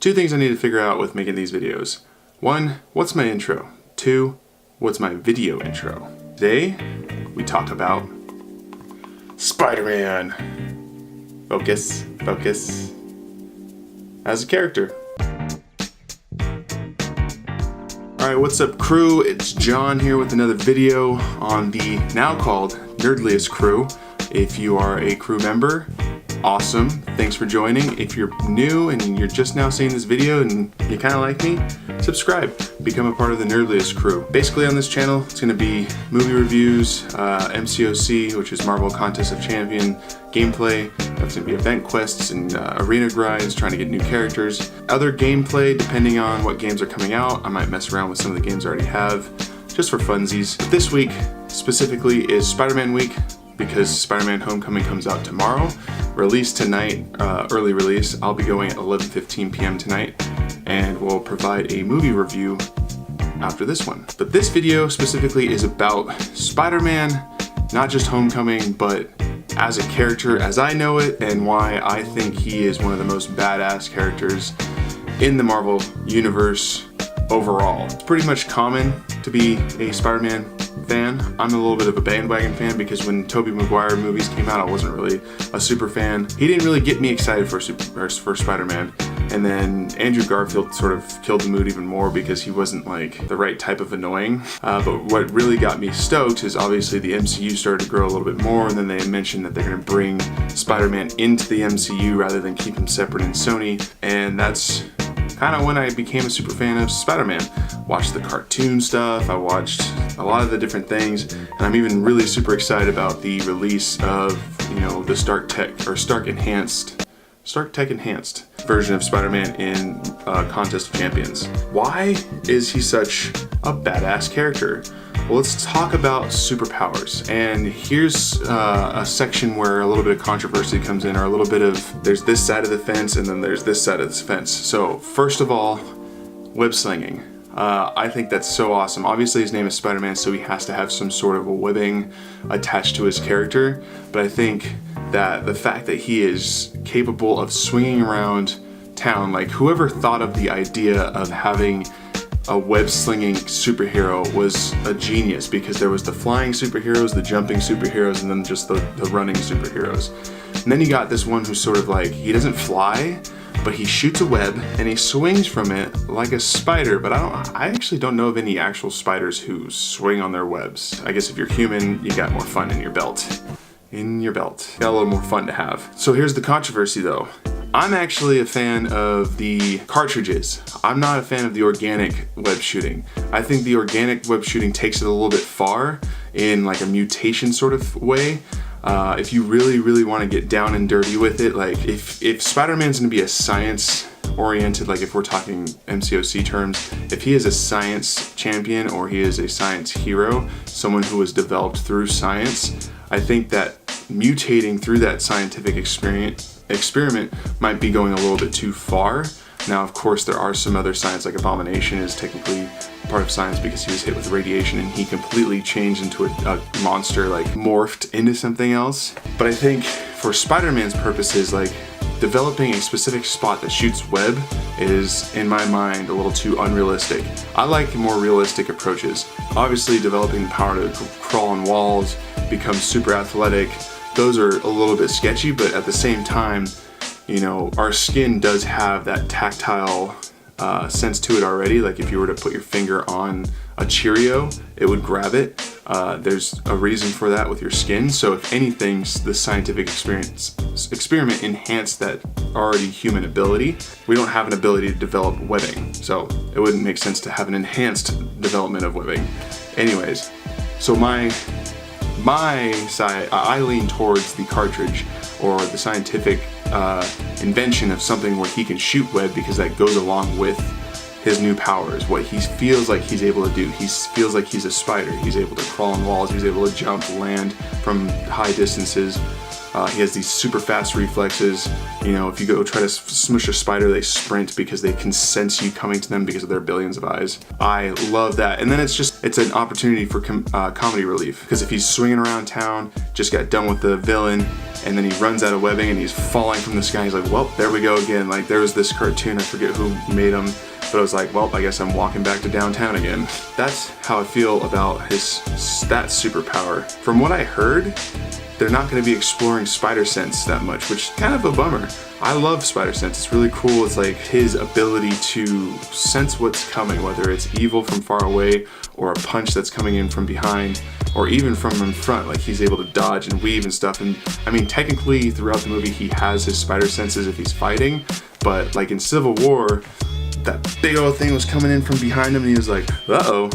Two things I need to figure out with making these videos. One, what's my intro? Two, what's my video intro? Today, we talk about Spider-Man. Focus, focus. As a character. Alright, what's up crew? It's John here with another video on the now called Nerdliest crew. If you are a crew member, awesome. Thanks for joining. If you're new and you're just now seeing this video and you kind of like me, subscribe. Become a part of the Nerdliest crew. Basically on this channel, it's going to be movie reviews, MCOC, which is Marvel Contest of Champion, gameplay. That's going to be event quests and arena grinds, trying to get new characters. Other gameplay, depending on what games are coming out. I might mess around with some of the games I already have, just for funsies. But this week, specifically, is Spider-Man week, because Spider-Man Homecoming comes out tomorrow. Release tonight, early release. I'll be going at 11:15 p.m. tonight, and we'll provide a movie review after this one. But this video specifically is about Spider-Man, not just Homecoming, but as a character as I know it, and why I think he is one of the most badass characters in the Marvel Universe overall. It's pretty much common to be a Spider-Man fan. I'm a little bit of a bandwagon fan because when Tobey Maguire movies came out, I wasn't really a super fan. He didn't really get me excited for Spider-Man. And then Andrew Garfield sort of killed the mood even more because he wasn't like the right type of annoying. But what really got me stoked is obviously the MCU started to grow a little bit more, and then they mentioned that they're going to bring Spider-Man into the MCU rather than keep him separate in Sony. And that's kind of when I became a super fan of Spider-Man. Watched the cartoon stuff, I watched a lot of the different things, and I'm even really super excited about the release of, the Stark Tech Enhanced version of Spider-Man in Contest of Champions. Why is he such a badass character? Well, let's talk about superpowers. And here's a section where a little bit of controversy comes in, or a little bit of, there's this side of the fence and then there's this side of the fence. So first of all, web slinging. I think that's so awesome. Obviously his name is Spider-Man, so he has to have some sort of a webbing attached to his character. But I think that the fact that he is capable of swinging around town, like whoever thought of the idea of having a web-slinging superhero was a genius, because there was the flying superheroes, the jumping superheroes, and then just the running superheroes. And then you got this one who's sort of like, he doesn't fly, but he shoots a web and he swings from it like a spider. But I actually don't know of any actual spiders who swing on their webs. I guess if you're human, you got more fun in your belt. Got a little more fun to have. So here's the controversy though. I'm actually a fan of the cartridges. I'm not a fan of the organic web shooting. I think the organic web shooting takes it a little bit far in like a mutation sort of way. If you really, really want to get down and dirty with it, like if Spider-Man's gonna be a science oriented, like if we're talking MCOC terms, if he is a science champion or he is a science hero, someone who was developed through science, I think that mutating through that scientific experiment might be going a little bit too far. Now, of course, there are some other science, like Abomination is technically part of science because he was hit with radiation and he completely changed into a monster, like morphed into something else. But I think for Spider-Man's purposes, like developing a specific spot that shoots web is, in my mind, a little too unrealistic. I like more realistic approaches. Obviously, developing the power to crawl on walls, become super athletic, those are a little bit sketchy, but at the same time, our skin does have that tactile sense to it already. Like if you were to put your finger on a Cheerio, it would grab it. There's a reason for that with your skin. So if anything, the scientific experiment enhanced that already human ability. We don't have an ability to develop webbing, so it wouldn't make sense to have an enhanced development of webbing. Anyways, so my side, I lean towards the cartridge or the scientific invention of something where he can shoot web, because that goes along with his new powers, what he feels like he's able to do. He feels like he's a spider. He's able to crawl on walls. He's able to jump, land from high distances. He has these super fast reflexes. You know, if you go try to smush a spider, they sprint because they can sense you coming to them because of their billions of eyes. I love that. And then it's an opportunity for comedy relief, because if he's swinging around town, just got done with the villain, and then he runs out of webbing and he's falling from the sky, he's like, well, there we go again. Like, there was this cartoon, I forget who made him, but I was like, well, I guess I'm walking back to downtown again. That's how I feel about that superpower. From what I heard, they're not going to be exploring spider sense that much, which is kind of a bummer. I love spider sense. It's really cool. It's like his ability to sense what's coming, whether it's evil from far away or a punch that's coming in from behind or even from in front. Like, he's able to dodge and weave and stuff. And I mean, technically throughout the movie he has his spider senses if he's fighting, but like in Civil War, that big old thing was coming in from behind him and he was like, uh-oh.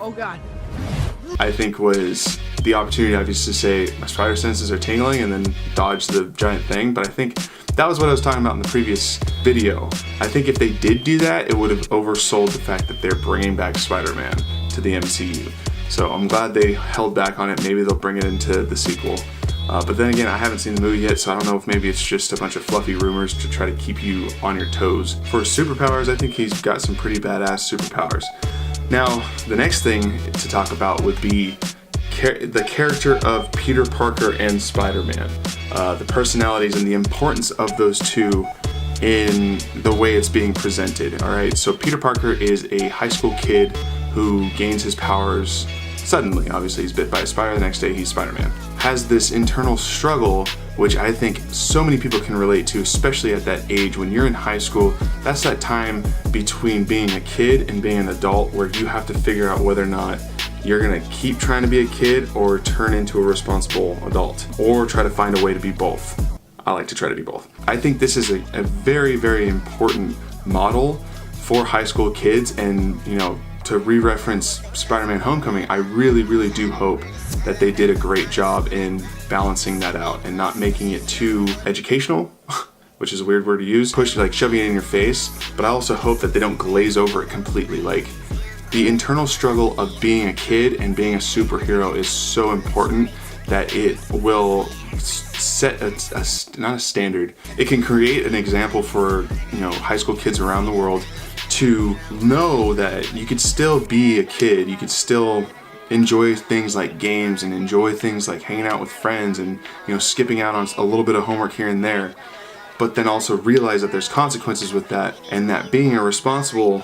Oh God. I think was the opportunity obviously to say my spider senses are tingling and then dodge the giant thing, but I think that was what I was talking about in the previous video. I think if they did do that, it would have oversold the fact that they're bringing back Spider-Man to the MCU. So I'm glad they held back on it. Maybe they'll bring it into the sequel. But then again, I haven't seen the movie yet, so I don't know if maybe it's just a bunch of fluffy rumors to try to keep you on your toes. For superpowers, I think he's got some pretty badass superpowers. Now, the next thing to talk about would be the character of Peter Parker and Spider-Man. The personalities and the importance of those two in the way it's being presented, alright? So Peter Parker is a high school kid who gains his powers suddenly. Obviously, he's bit by a spider, the next day he's Spider-Man. Has this internal struggle, which I think so many people can relate to, especially at that age when you're in high school. That's that time between being a kid and being an adult where you have to figure out whether or not you're gonna keep trying to be a kid or turn into a responsible adult, or try to find a way to be both. I like to try to be both. I think this is a very, very important model for high school kids, and you know, to re-reference Spider-Man Homecoming, I really, really do hope that they did a great job in balancing that out and not making it too educational, which is a weird word to use, shoving it in your face, but I also hope that they don't glaze over it completely. Like, the internal struggle of being a kid and being a superhero is so important that it will set not a standard. It can create an example for, you know, high school kids around the world to know that you could still be a kid, you could still enjoy things like games and enjoy things like hanging out with friends and, you know, skipping out on a little bit of homework here and there, but then also realize that there's consequences with that, and that being a responsible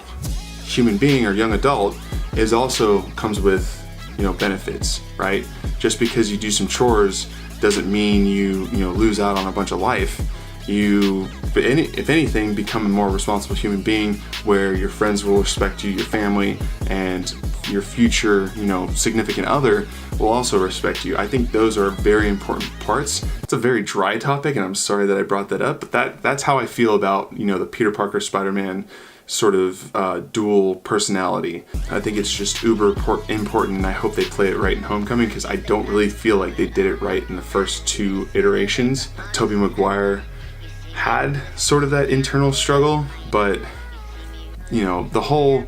human being or young adult is also comes with, you know, benefits, right? Just because you do some chores doesn't mean you lose out on a bunch of life. You, if anything, become a more responsible human being where your friends will respect you, your family, and your future, you know, significant other will also respect you. I think those are very important parts. It's a very dry topic, and I'm sorry that I brought that up, but that's how I feel about, you know, the Peter Parker Spider-Man sort of dual personality. I think it's just uber important, and I hope they play it right in Homecoming, because I don't really feel like they did it right in the first two iterations. Tobey Maguire had sort of that internal struggle, but you know, the whole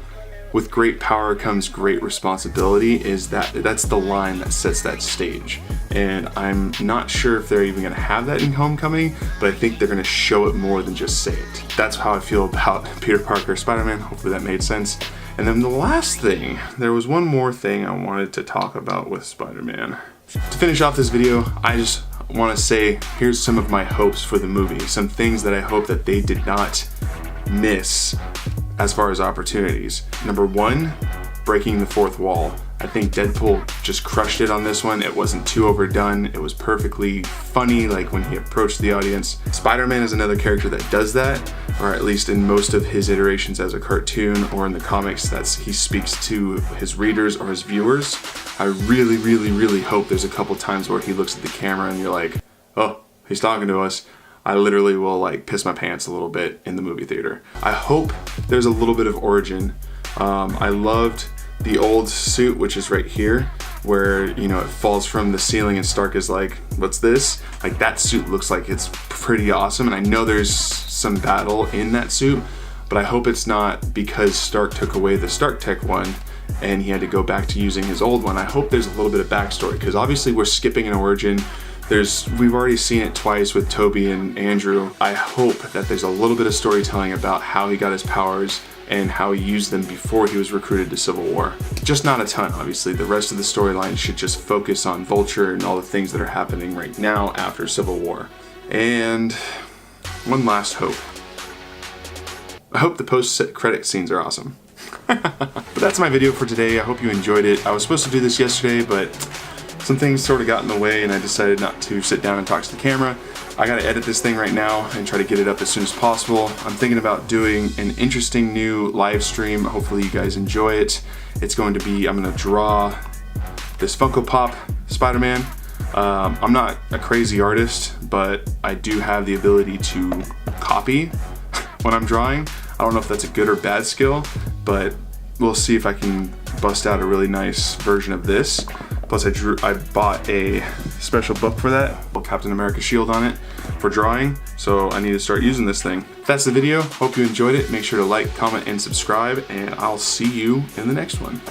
with great power comes great responsibility that's the line that sets that stage, and I'm not sure if they're even going to have that in Homecoming, but I think they're going to show it more than just say it. That's how I feel about Peter Parker Spider-Man. Hopefully that made sense. And then the last thing, there was one more thing I wanted to talk about with Spider-Man. To finish off this video, I just want to say here's some of my hopes for the movie, some things that I hope that they did not miss as far as opportunities. Number one, breaking the fourth wall. I think Deadpool just crushed it on this one. It wasn't too overdone. It was perfectly funny, like when he approached the audience. Spider-Man is another character that does that, or at least in most of his iterations as a cartoon or in the comics, he speaks to his readers or his viewers. I really, really, really hope there's a couple times where he looks at the camera and you're like, oh, he's talking to us. I literally will like piss my pants a little bit in the movie theater. I hope there's a little bit of origin. I loved the old suit, which is right here, where, you know, it falls from the ceiling and Stark is like, what's this? Like, that suit looks like it's pretty awesome, and I know there's some battle in that suit, but I hope it's not because Stark took away the Stark Tech one and he had to go back to using his old one. I hope there's a little bit of backstory, because obviously we're skipping an origin. We've already seen it twice with Toby and Andrew. I hope that there's a little bit of storytelling about how he got his powers and how he used them before he was recruited to Civil War. Just not a ton, obviously. The rest of the storyline should just focus on Vulture and all the things that are happening right now after Civil War. And one last hope. I hope the post-credit scenes are awesome. But that's my video for today. I hope you enjoyed it. I was supposed to do this yesterday, but some things sort of got in the way and I decided not to sit down and talk to the camera. I gotta edit this thing right now and try to get it up as soon as possible. I'm thinking about doing an interesting new live stream. Hopefully you guys enjoy it. It's going to be, I'm gonna draw this Funko Pop Spider-Man. I'm not a crazy artist, but I do have the ability to copy when I'm drawing. I don't know if that's a good or bad skill, but we'll see if I can bust out a really nice version of this. Plus I bought a special book for that, with Captain America shield on it for drawing, so I need to start using this thing. That's the video. Hope you enjoyed it. Make sure to like, comment, and subscribe, and I'll see you in the next one.